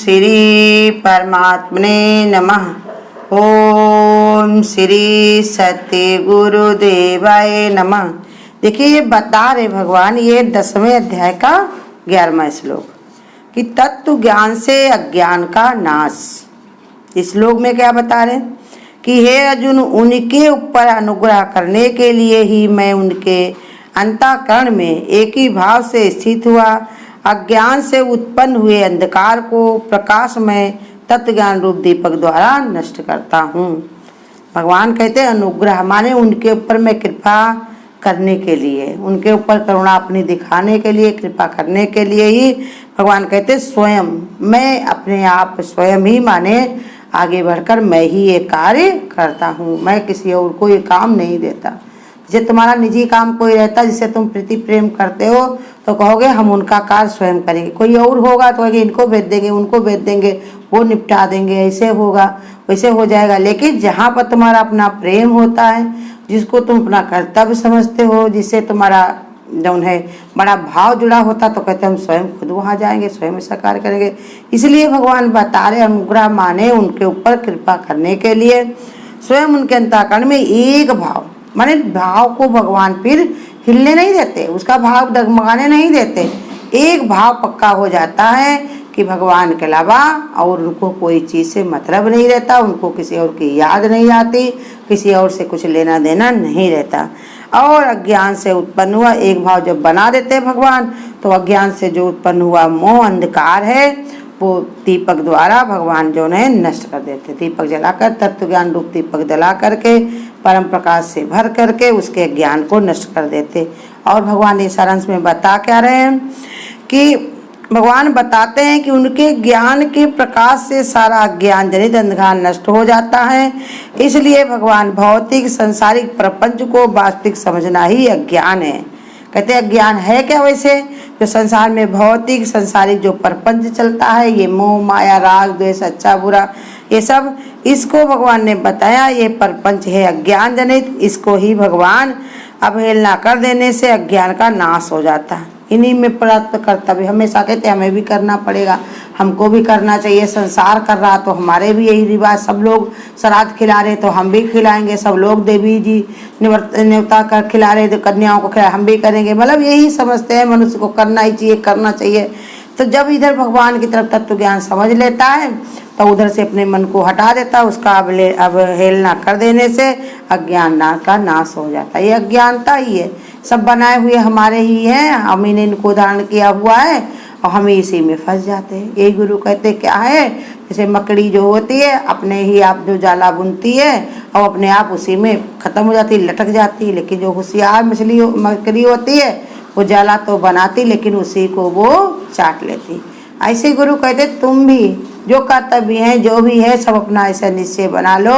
श्री परमात्मने नमः। ओम श्री सत्य गुरुदेवाय नमः। देखिए ये बता रहे भगवान, ये 10वें अध्याय का 11वां श्लोक कि तत्व ज्ञान से अज्ञान का नाश। इस श्लोक में क्या बता रहे कि हे अर्जुन, उनके ऊपर अनुग्रह करने के लिए ही मैं उनके अंतःकरण में एक ही भाव से स्थित हुआ अज्ञान से उत्पन्न हुए अंधकार को प्रकाशमय तत्व ज्ञान रूप दीपक द्वारा नष्ट करता हूँ। भगवान कहते हैं अनुग्रह माने उनके ऊपर मैं कृपा करने के लिए, उनके ऊपर करुणा अपनी दिखाने के लिए, कृपा करने के लिए ही भगवान कहते स्वयं मैं अपने आप स्वयं ही माने आगे बढ़कर मैं ही ये कार्य करता हूँ। मैं किसी और को ये काम नहीं देता। जैसे तुम्हारा निजी काम कोई रहता जिससे तुम प्रीति प्रेम करते हो तो कहोगे हम उनका कार्य स्वयं करेंगे। कोई और होगा तो कहोगे इनको भेज देंगे, उनको भेज देंगे, वो निपटा देंगे, ऐसे होगा वैसे हो जाएगा। लेकिन जहाँ पर तुम्हारा अपना प्रेम होता है, जिसको तुम अपना कर्तव्य समझते हो, जिससे तुम्हारा जो है बड़ा भाव जुड़ा होता, तो कहते हम स्वयं खुद वहाँ जाएंगे, स्वयं ऐसा कार्य करेंगे। इसलिए भगवान बता रहे अनुग्रह माने उनके ऊपर कृपा करने के लिए स्वयं उनके अंतःकरण में एक भाव माने भाव को भगवान फिर हिलने नहीं देते, उसका भाव डगमगाने नहीं देते। एक भाव पक्का हो जाता है कि भगवान के अलावा और उनको कोई चीज़ से मतलब नहीं रहता, उनको किसी और की याद नहीं आती, किसी और से कुछ लेना देना नहीं रहता। और अज्ञान से उत्पन्न हुआ एक भाव जब बना देते हैं भगवान, तो अज्ञान से जो उत्पन्न हुआ मोह अंधकार है वो दीपक द्वारा भगवान जो है नष्ट कर देते। दीपक जलाकर तत्व ज्ञान रूप दीपक जला करके परम प्रकाश से भर करके उसके ज्ञान को नष्ट कर देते। और भगवान इस सारांश में बता क्या रहे हैं कि भगवान बताते हैं कि उनके ज्ञान के प्रकाश से सारा अज्ञान जनित अंधकार नष्ट हो जाता है। इसलिए भगवान भौतिक संसारिक प्रपंच को वास्तविक समझना ही अज्ञान है। कहते हैं अज्ञान है क्या? वैसे जो संसार में भौतिक संसारिक जो प्रपंच चलता है, ये मोह माया राग द्वेष अच्छा बुरा ये सब, इसको भगवान ने बताया ये प्रपंच है अज्ञान जनित। इसको ही भगवान अवहेलना कर देने से अज्ञान का नाश हो जाता है। इन्हीं में प्राप्त कर्तव्य हमेशा कहते हमें भी करना पड़ेगा, हमको भी करना चाहिए। संसार कर रहा तो हमारे भी यही रिवाज, सब लोग श्राद्ध खिला रहे तो हम भी खिलाएंगे, सब लोग देवी जी न्योता कर खिला रहे तो कन्याओं को खिला हम भी करेंगे। मतलब यही समझते हैं मनुष्य को करना ही चाहिए, करना चाहिए। तो जब इधर भगवान की तरफ तत्व ज्ञान समझ लेता है तो उधर से अपने मन को हटा देता है, उसका अवहेलना कर देने से अज्ञान का नाश हो जाता है। ये अज्ञानता ही है, सब बनाए हुए हमारे ही हैं, हम ही ने इनको धारण किया हुआ है और हम इसी में फंस जाते हैं। यही गुरु कहते क्या है, जैसे मकड़ी जो होती है अपने ही आप जो जाला बुनती है और अपने आप उसी में खत्म हो जाती, लटक जाती। लेकिन जो होशियार मकड़ी होती है वो जाला तो बनाती लेकिन उसी को वो चाट लेती। ऐसे गुरु कहते तुम भी जो कर्तव्य है जो भी है सब अपना ऐसा निश्चय बना लो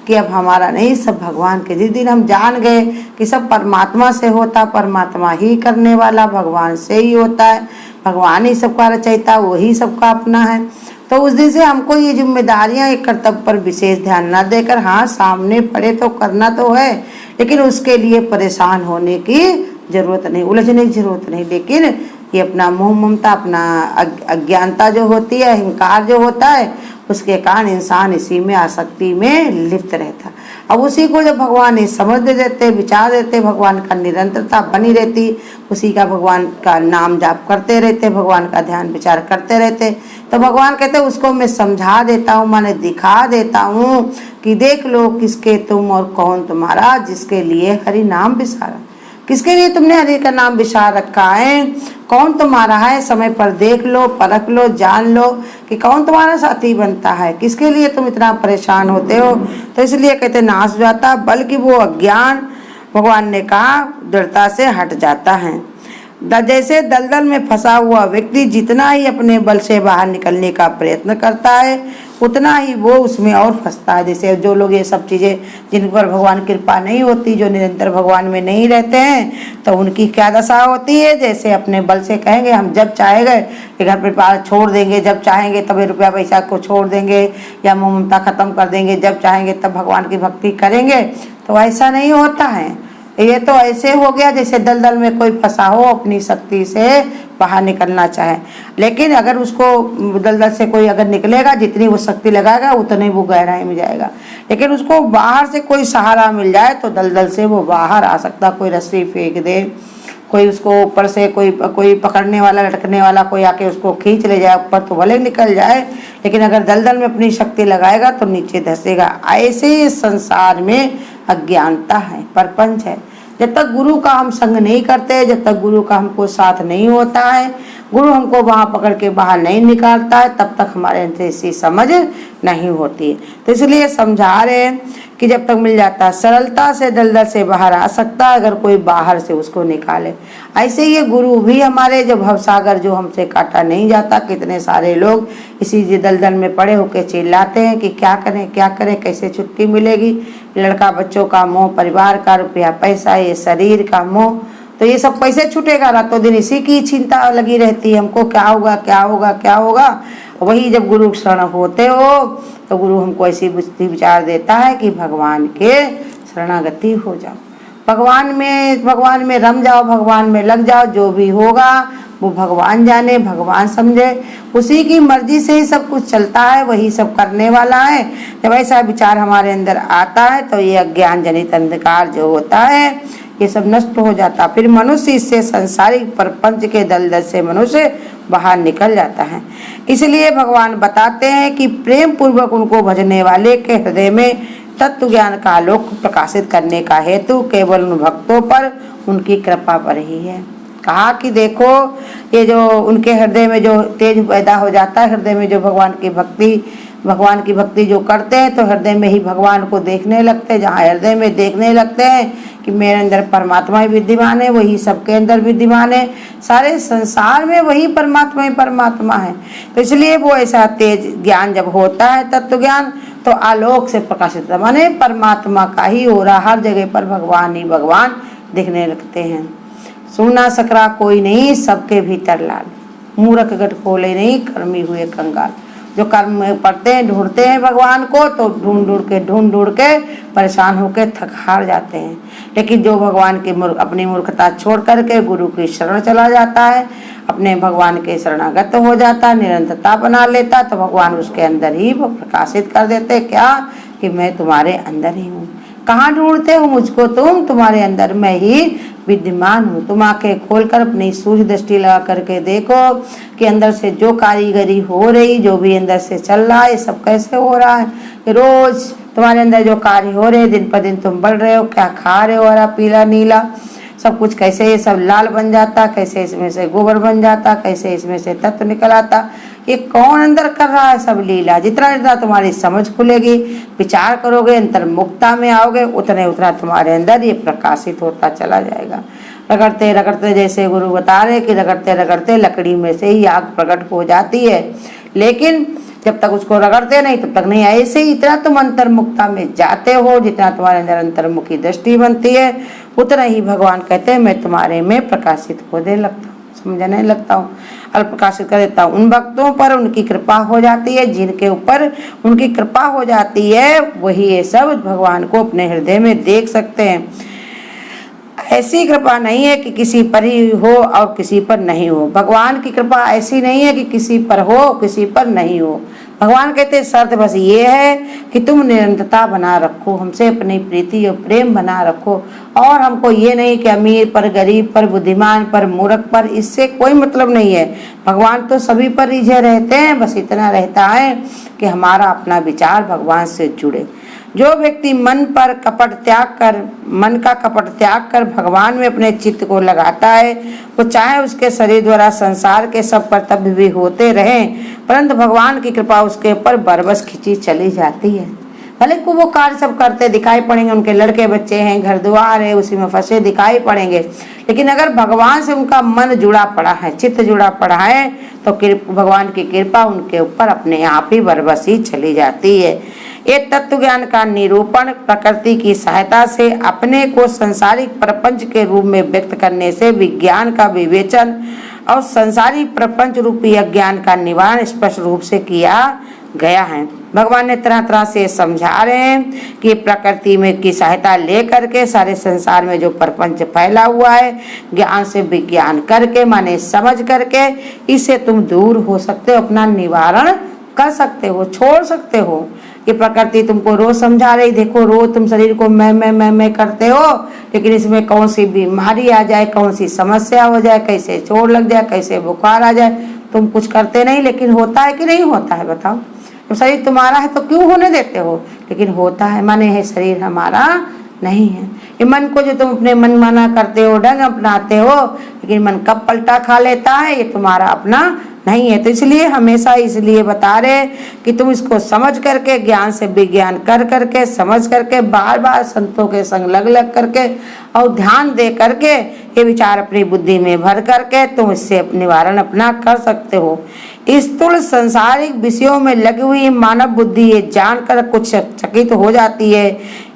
कि अब हमारा नहीं, सब भगवान के। जिस दिन हम जान गए कि सब परमात्मा से होता, परमात्मा ही करने वाला भगवान से ही होता है, भगवान ही सबका रचयिता, वही सबका अपना है, तो उस दिन से हमको ये जिम्मेदारियां एक कर्तव्य पर विशेष ध्यान न देकर, हाँ सामने पड़े तो करना तो है लेकिन उसके लिए परेशान होने की जरूरत नहीं, उलझने की जरूरत नहीं। लेकिन ये अपना मोह ममता, अपना अज्ञानता जो होती है, अहंकार जो होता है, उसके कारण इंसान इसी में आसक्ति में लिप्त रहता। अब उसी को जब भगवान ने समझ दे देते, विचार देते, भगवान का निरंतरता बनी रहती, उसी का भगवान का नाम जाप करते रहते, भगवान का ध्यान विचार करते रहते, तो भगवान कहते उसको मैं समझा देता हूँ, मैंने दिखा देता हूँ कि देख लो किसके तुम और कौन तुम्हारा, जिसके लिए हरि नाम विसारा। किसके लिए तुमने हरि का नाम विचार रखा है, कौन तुम्हारा है, समय पर देख लो, परख लो, जान लो कि कौन तुम्हारा साथी बनता है, किसके लिए तुम इतना परेशान होते हो। तो इसलिए कहते नाश हो जाता, बल्कि वो अज्ञान भगवान ने कहा दृढ़ता से हट जाता है। जैसे दलदल में फंसा हुआ व्यक्ति जितना ही अपने बल से बाहर निकलने का प्रयत्न करता है उतना ही वो उसमें और फंसता है। जैसे जो लोग ये सब चीज़ें जिन पर भगवान कृपा नहीं होती, जो निरंतर भगवान में नहीं रहते हैं, तो उनकी क्या दशा होती है, जैसे अपने बल से कहेंगे हम जब चाहेंगे घर परिवार छोड़ देंगे, जब चाहेंगे तभी रुपया पैसा को छोड़ देंगे या ममता खत्म कर देंगे, जब चाहेंगे तब भगवान की भक्ति करेंगे, तो ऐसा नहीं होता है। ये तो ऐसे हो गया जैसे दलदल में कोई फंसा हो, अपनी शक्ति से बाहर निकलना चाहे। लेकिन अगर उसको दलदल से कोई अगर निकलेगा, जितनी वो शक्ति लगाएगा उतनी वो गहराई में जाएगा। लेकिन उसको बाहर से कोई सहारा मिल जाए तो दलदल से वो बाहर आ सकता। कोई रस्सी फेंक दे, कोई उसको ऊपर से कोई पकड़ने वाला, लटकने वाला कोई आके उसको खींच ले जाए ऊपर तो भले निकल जाए, लेकिन अगर दलदल में अपनी शक्ति लगाएगा तो नीचे धंसेगा। ऐसे संसार में अज्ञानता है, प्रपंच है। जब तक गुरु का हम संग नहीं करते, जब तक गुरु का हमको साथ नहीं होता है, गुरु हमको वहाँ पकड़ के बाहर नहीं निकालता है, तब तक हमारे अंदर ऐसी समझ नहीं होती है। तो इसलिए समझा रहे हैं कि जब तक मिल जाता, सरलता से दलदल से बाहर आ सकता है अगर कोई बाहर से उसको निकाले। ऐसे ये गुरु भी हमारे, जो भवसागर जो हमसे काटा नहीं जाता, कितने सारे लोग इसी दलदल में पड़े होकर चिल्लाते हैं कि क्या करें क्या करें, कैसे छुट्टी मिलेगी। लड़का बच्चों का मोह, परिवार का, रुपया पैसा, ये शरीर का मोह, तो ये सब कैसे छूटेगा। रातों दिन इसी की चिंता लगी रहती है, हमको क्या होगा क्या होगा क्या होगा। वही जब गुरु शरण होते हो तो गुरु हमको ऐसी बुद्धि विचार देता है कि भगवान के शरणागति हो जाओ, भगवान में रम जाओ, भगवान में लग जाओ। जो भी होगा वो भगवान जाने, भगवान समझे, उसी की मर्जी से ही सब कुछ चलता है, वही सब करने वाला है। जब ऐसा विचार हमारे अंदर आता है तो ये अज्ञान जनित अंधकार जो होता है ये सब नष्ट हो जाता। फिर मनुष्य इससे संसारिक प्रपंच के दलदल से मनुष्य बाहर निकल जाता है। इसलिए भगवान बताते हैं कि प्रेम पूर्वक उनको भजने वाले के हृदय में तत्व ज्ञान का आलोक प्रकाशित करने का हेतु केवल उन भक्तों पर उनकी कृपा पर ही है। कहा कि देखो, ये जो उनके हृदय में जो तेज पैदा हो जाता है, हृदय में जो भगवान की भक्ति जो करते हैं तो हृदय में ही भगवान को देखने लगते हैं। जहाँ हृदय में देखने लगते हैं कि मेरे अंदर परमात्मा ही विद्यमान है, वही सबके अंदर विद्यमान है, सारे संसार में वही परमात्मा ही परमात्मा है। तो इसलिए वो ऐसा तेज ज्ञान जब होता है, तत्व ज्ञान, तो आलोक से प्रकाशित, माने परमात्मा का ही हो रहा, हर जगह पर भगवान ही भगवान दिखने लगते हैं। सुना सकरा कोई नहीं, सबके भीतर लाल, मूर्ख गट खोले नहीं, कर्मी हुए कंगाल। जो कर्म में पड़ते हैं, ढूंढते हैं भगवान को, तो ढूंढ ढूंढ के परेशान होकर थक हार जाते हैं। लेकिन जो भगवान की अपनी मूर्खता छोड़ करके गुरु की शरण चला जाता है, अपने भगवान के शरणागत हो जाता है, निरंतरता बना लेता, तो भगवान उसके अंदर ही प्रकाशित कर देते क्या कि मैं तुम्हारे अंदर ही हूँ। कहाँ ढूंढते हो मुझको तुम, तुम्हारे अंदर मैं ही विद्यमान हूँ। तुम आंखें खोलकर अपनी सूझ दृष्टि लगा करके देखो कि अंदर से जो कारीगरी हो रही, जो भी अंदर से चल रहा है, सब कैसे हो रहा है। रोज तुम्हारे अंदर जो कार्य हो रहे, दिन पर दिन तुम बढ़ रहे हो, क्या खा रहे हो, हरा पीला नीला सब कुछ, कैसे ये सब लाल बन जाता, कैसे इसमें से गोबर बन जाता, कैसे इसमें से तत्व निकल आता, ये कौन अंदर कर रहा है सब लीला। जितना जितना तुम्हारी समझ खुलेगी, विचार करोगे, अंतर्मुक्ता में आओगे, उतने उतना तुम्हारे अंदर ये प्रकाशित होता चला जाएगा। रगड़ते रगड़ते, जैसे गुरु बता रहे कि रगड़ते रगड़ते लकड़ी में से ही आग प्रकट हो जाती है, लेकिन जब तक उसको रगड़ते नहीं तब तक नहीं। ऐसे ही इतना तुम अंतर्मुक्ता में जाते हो, जितना तुम्हारे अंदर अंतर्मुखी दृष्टि बनती है, उतना ही भगवान कहते हैं मैं तुम्हारे में प्रकाशित होने लगता हूँ, समझने लगता हूँ, और प्रकाशित कर देता हूँ। उन भक्तों पर उनकी कृपा हो जाती है, जिनके ऊपर उनकी कृपा हो जाती है, वही ये सब भगवान को अपने हृदय में देख सकते हैं। ऐसी कृपा नहीं है कि किसी पर ही हो और किसी पर नहीं हो। भगवान की कृपा ऐसी नहीं है कि किसी पर हो किसी पर नहीं हो। भगवान कहते शर्त बस ये है कि तुम निरंतरता बना रखो, हमसे अपनी प्रीति और प्रेम बना रखो। और हमको ये नहीं कि अमीर पर, गरीब पर, बुद्धिमान पर, मूर्ख पर, इससे कोई मतलब नहीं है। भगवान तो सभी पर रिझे रहते हैं, बस इतना रहता है कि हमारा अपना विचार भगवान से जुड़े। जो व्यक्ति मन का कपट त्याग कर भगवान में अपने चित्त को लगाता है, वो चाहे उसके शरीर द्वारा संसार के सब कर्तव्य भी होते रहें, परंतु भगवान की कृपा उसके ऊपर बरबस खिंची चली जाती है। भले को वो कार्य सब करते दिखाई पड़ेंगे, उनके लड़के बच्चे हैं, घर द्वार है, उसी में फंसे दिखाई पड़ेंगे, लेकिन अगर भगवान से उनका मन जुड़ा पड़ा है, चित्त जुड़ा पड़ा है, तो भगवान की कृपा उनके ऊपर अपने आप ही बरबस ही चली जाती है। ये तत्व ज्ञान का निरूपण प्रकृति की सहायता से अपने को संसारिक प्रपंच के रूप में व्यक्त करने से विज्ञान का विवेचन और संसारिक प्रपंच रूपी अज्ञान का निवारण स्पष्ट रूप से किया गया है। भगवान ने तरह तरह से समझा रहे हैं कि प्रकृति में की सहायता लेकर के सारे संसार में जो प्रपंच फैला हुआ है, ज्ञान से विज्ञान करके माने समझ करके इससे तुम दूर हो सकते हो, अपना निवारण कर सकते हो, छोड़ सकते हो। ये प्रकृति तुमको रोज समझा रही, देखो रोज तुम शरीर को मैं करते हो, लेकिन इसमें कौन सी बीमारी आ जाए, कौन सी समस्या हो जाए, कैसे चोट लग जाए, कैसे बुखार आ जाए, तुम कुछ करते नहीं, लेकिन होता है कि नहीं होता है बताओ। तो शरीर तुम्हारा है तो क्यों होने देते हो, लेकिन होता है, माने है शरीर हमारा नहीं है। ये मन को जो तुम अपने मन माना करते हो, ढंग अपनाते हो, लेकिन मन कब पलटा खा लेता है ये तुम्हारा अपना नहीं है। तो इसलिए हमेशा इसलिए बता रहे कि तुम इसको समझ करके, ज्ञान से विज्ञान कर करके, समझ करके, बार बार संतों के संग लग लग करके और ध्यान दे करके ये विचार अपनी बुद्धि में भर करके तुम इससे निवारण अपना कर सकते हो। स्थूल संसारिक विषयों में लगी हुई मानव बुद्धि ये जानकर कुछ चकित हो जाती है,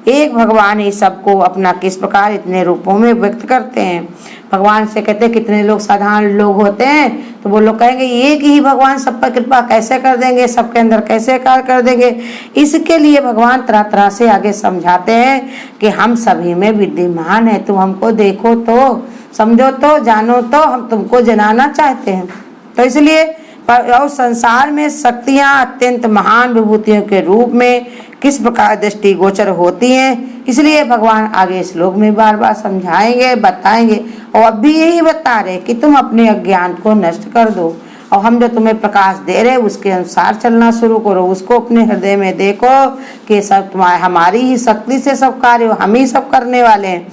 एक भगवान ही सबको अपना किस प्रकार इतने रूपों में व्यक्त करते हैं। भगवान से कहते हैं कितने लोग साधारण लोग होते हैं, तो वो लोग कहेंगे एक ही भगवान सब पर कृपा कैसे कर देंगे, सबके अंदर कैसे कार्य कर देंगे। इसके लिए भगवान तरह तरह से आगे समझाते हैं कि हम सभी में विद्यमान है, तुम हमको देखो तो, समझो तो, जानो तो, हम तुमको जनाना चाहते हैं। तो इसलिए और संसार में शक्तियां अत्यंत महान विभूतियों के रूप में किस प्रकार दृष्टि गोचर होती हैं, इसलिए भगवान आगे श्लोक में बार बार समझाएंगे, बताएंगे। और अब भी यही बता रहे कि तुम अपने अज्ञान को नष्ट कर दो और हम जो तुम्हें प्रकाश दे रहे उसके अनुसार चलना शुरू करो। उसको अपने हृदय में देखो कि सब तुम्हारे हमारी ही शक्ति से सब कार्य हम ही सब करने वाले हैं।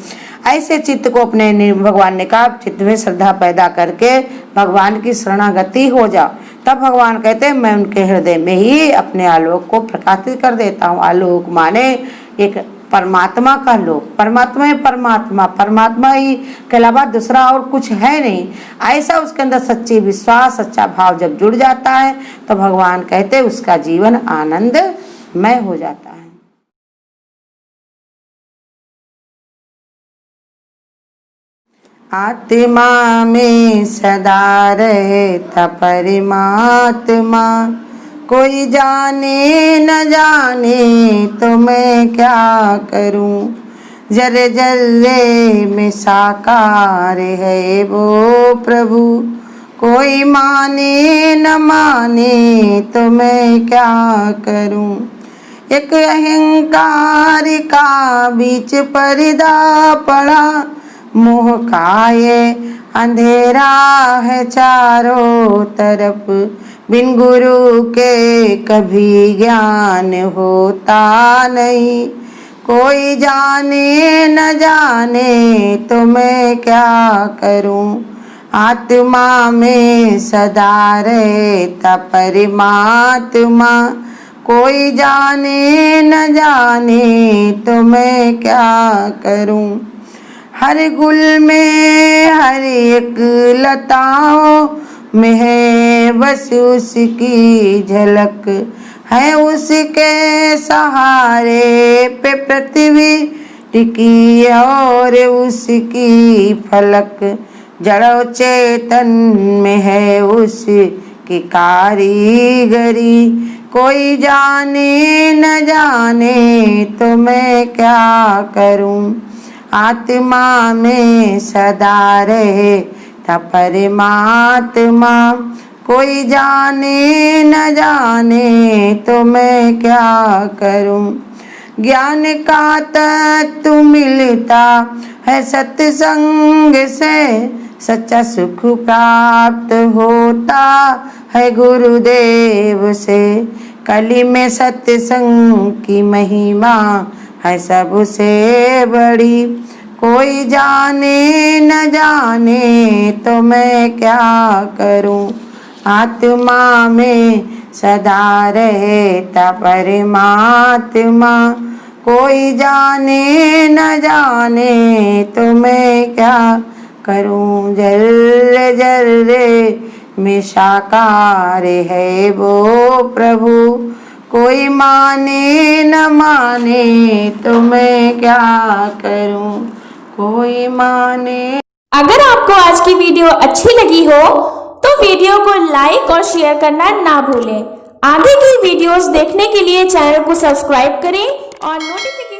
ऐसे चित्त को अपने भगवान ने कहा चित्त में श्रद्धा पैदा करके भगवान की शरणागति हो जाओ। तब भगवान कहते हैं मैं उनके हृदय में ही अपने आलोक को प्रकाशित कर देता हूँ। आलोक माने एक परमात्मा का लोक, परमात्मा है, परमात्मा ही के अलावा दूसरा और कुछ है नहीं। ऐसा उसके अंदर सच्ची विश्वास, सच्चा भाव जब जुड़ जाता है तो भगवान कहते हैं उसका जीवन आनंदमय हो जाता है। आत्मा में सदा रहता परमात्मा, कोई जाने न जाने तो मैं क्या करूं। जरे जरे में साकार है वो प्रभु, कोई माने न माने तो मैं क्या करूं। एक अहंकार का बीच पर्दा पड़ा, मोह का ये अंधेरा है चारों तरफ, बिन गुरु के कभी ज्ञान होता नहीं। कोई जाने न जाने तो मैं क्या करूं। आत्मा में सदा रहता परमात्मा, कोई जाने न जाने तो मैं क्या करूं। हर गुल में हर एक लताओं में है बस उसकी झलक, है उसके सहारे पे पृथ्वी टिकी और उसकी फलक। जड़ चेतन में है उसकी कारीगरी, कोई जाने न जाने तो मैं क्या करूं। आत्मा में सदा रहता परमात्मा, कोई जाने न जाने तो मैं क्या करूं। ज्ञान का तत्व मिलता है सत्संग से, सच्चा सुख प्राप्त होता है गुरुदेव से। कली में सत्संग की महिमा है सबसे बड़ी, कोई जाने न जाने तो मैं क्या करूं। आत्मा में सदा रहता परमात्मा, कोई जाने न जाने तो मैं क्या करूं। जल जल में साकार है वो प्रभु, कोई माने न माने तो मैं क्या करूं। कोई माने। अगर आपको आज की वीडियो अच्छी लगी हो तो वीडियो को लाइक और शेयर करना ना भूलें आगे की वीडियोस देखने के लिए चैनल को सब्सक्राइब करें और नोटिफिकेशन